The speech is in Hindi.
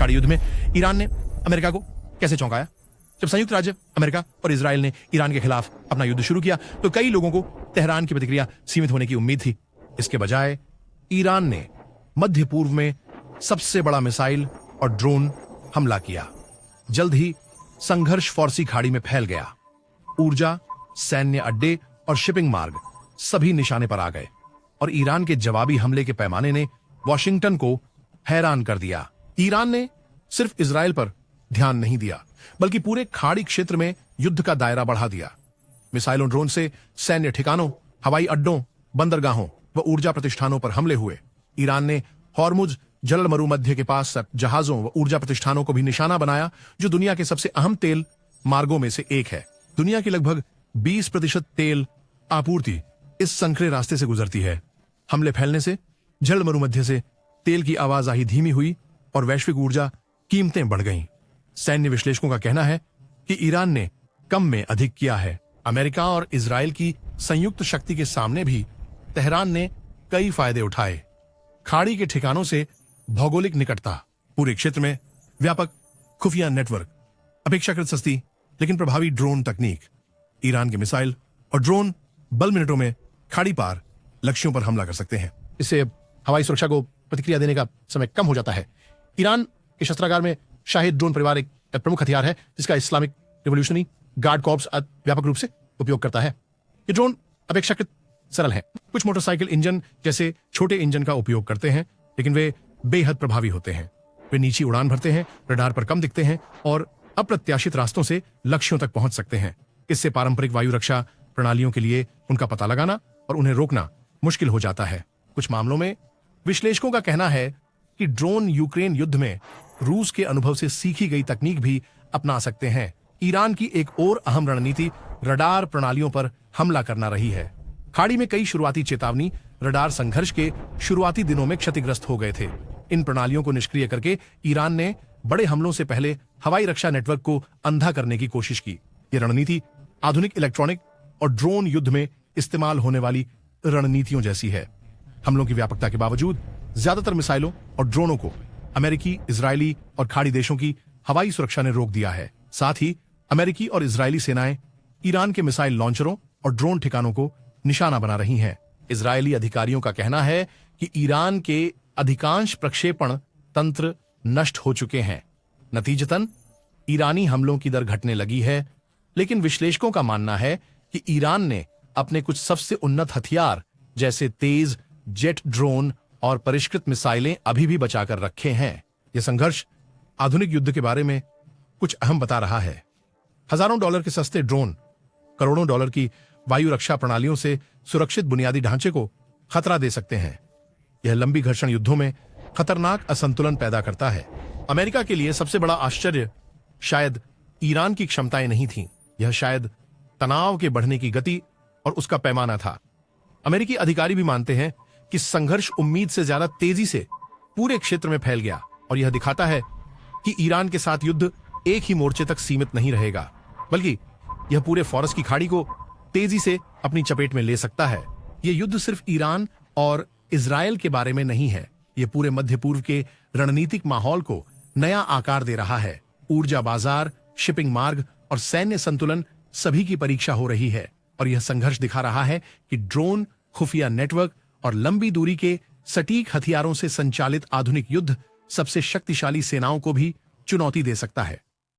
खाड़ी युद्ध में ईरान ने अमेरिका को कैसे चौंकाया। जब संयुक्त राज्य अमेरिका और इजराइल ने ईरान के खिलाफ अपना युद्ध शुरू किया तो कई लोगों को तेहरान की प्रतिक्रिया सीमित होने की उम्मीद थी। इसके बजाय ईरान ने मध्य पूर्व में सबसे बड़ा मिसाइल और ड्रोन हमला किया। जल्द ही संघर्ष फारसी खाड़ी में फैल गया। ऊर्जा, सैन्य अड्डे और शिपिंग मार्ग सभी निशाने पर आ गए और ईरान के जवाबी हमले के पैमाने ने वॉशिंगटन को हैरान कर दिया। ईरान ने सिर्फ इजराइल पर ध्यान नहीं दिया बल्कि पूरे खाड़ी क्षेत्र में युद्ध का दायरा बढ़ा दिया। मिसाइलों, ड्रोन से सैन्य ठिकानों, हवाई अड्डों, बंदरगाहों व ऊर्जा प्रतिष्ठानों पर हमले हुए। ईरान ने हॉर्मुज जल मरुमध्य के पास जहाजों व ऊर्जा प्रतिष्ठानों को भी निशाना बनाया, जो दुनिया के सबसे अहम तेल मार्गों में से एक है। दुनिया की लगभग 20% तेल आपूर्ति इस संकरे रास्ते से गुजरती है। हमले फैलने से जल मरुमध्य से तेल की आवाजाही धीमी हुई और वैश्विक ऊर्जा कीमतें बढ़ गईं। सैन्य विश्लेषकों का कहना है कि ईरान ने कम में अधिक किया है। अमेरिका और इजराइल की संयुक्त शक्ति के सामने भी तेहरान ने कई फायदे उठाए। खाड़ी के ठिकानों से भौगोलिक निकटता, पूरे क्षेत्र में व्यापक खुफिया नेटवर्क, अपेक्षाकृत सस्ती लेकिन प्रभावी ड्रोन तकनीक। ईरान के मिसाइल और ड्रोन बल मिनटों में खाड़ी पार लक्ष्यों पर हमला कर सकते हैं। इससे हवाई सुरक्षा को प्रतिक्रिया देने का समय कम हो जाता है। ईरान के शस्त्रागार में शाहिद ड्रोन परिवार एक प्रमुख हथियार है जिसका इस्लामिक रिवोल्यूशनरी गार्ड कॉर्प्स व्यापक रूप से उपयोग करता है। ये ड्रोन अपेक्षाकृत सरल है। कुछ मोटरसाइकिल इंजन जैसे छोटे इंजन का उपयोग करते हैं, लेकिन वे बेहद प्रभावी होते हैं। वे नीची उड़ान भरते हैं, रडार पर कम दिखते हैं और अप्रत्याशित रास्तों से लक्ष्यों तक पहुंच सकते हैं। इससे पारंपरिक वायु रक्षा प्रणालियों के लिए उनका पता लगाना और उन्हें रोकना मुश्किल हो जाता है। कुछ मामलों में विश्लेषकों का कहना है कि ड्रोन यूक्रेन युद्ध में रूस के अनुभव से सीखी गई तकनीक भी अपना सकते हैं। ईरान की एक और अहम रणनीति रडार प्रणालियों पर हमला करना रही है। खाड़ी में कई शुरुआती चेतावनी रडार संघर्ष के शुरुआती दिनों में क्षतिग्रस्त हो गए थे। इन प्रणालियों को निष्क्रिय करके ईरान ने बड़े हमलों से पहले हवाई रक्षा नेटवर्क को अंधा करने की कोशिश की। यह रणनीति आधुनिक इलेक्ट्रॉनिक और ड्रोन युद्ध में इस्तेमाल होने वाली रणनीतियों जैसी है। हमलों की व्यापकता के बावजूद ज्यादातर मिसाइलों और ड्रोनों को अमेरिकी, इजरायली और खाड़ी देशों की हवाई सुरक्षा ने रोक दिया है। साथ ही अमेरिकी और इजरायली सेनाएं ईरान के मिसाइल लॉन्चरों और ड्रोन ठिकानों को निशाना बना रही हैं। इजरायली अधिकारियों का कहना है कि ईरान के अधिकांश प्रक्षेपण तंत्र नष्ट हो चुके हैं। नतीजतन ईरानी हमलों की दर घटने लगी है, लेकिन विश्लेषकों का मानना है कि ईरान ने अपने कुछ सबसे उन्नत हथियार जैसे तेज जेट ड्रोन और परिष्कृत मिसाइलें अभी भी बचाकर रखे हैं। यह संघर्ष आधुनिक युद्ध के बारे में कुछ अहम बता रहा है। हजारों डॉलर के सस्ते ड्रोन करोड़ों डॉलर की वायु रक्षा प्रणालियों से सुरक्षित बुनियादी ढांचे को खतरा दे सकते हैं। यह लंबी घर्षण युद्धों में खतरनाक असंतुलन पैदा करता है। अमेरिका के लिए सबसे बड़ा आश्चर्य शायद ईरान की क्षमताएं नहीं थीं, यह शायद तनाव के बढ़ने की गति और उसका पैमाना था। अमेरिकी अधिकारी भी मानते हैं कि संघर्ष उम्मीद से ज्यादा तेजी से पूरे क्षेत्र में फैल गया और यह दिखाता है कि ईरान के साथ युद्ध एक ही मोर्चे तक सीमित नहीं रहेगा, बल्कि यह पूरे फारस की खाड़ी को तेजी से अपनी चपेट में ले सकता है। यह युद्ध सिर्फ ईरान और इजराइल के बारे में नहीं है, यह पूरे मध्य पूर्व के रणनीतिक माहौल को नया आकार दे रहा है। ऊर्जा बाजार, शिपिंग मार्ग और सैन्य संतुलन सभी की परीक्षा हो रही है और यह संघर्ष दिखा रहा है कि ड्रोन, खुफिया नेटवर्क और लंबी दूरी के सटीक हथियारों से संचालित आधुनिक युद्ध सबसे शक्तिशाली सेनाओं को भी चुनौती दे सकता है।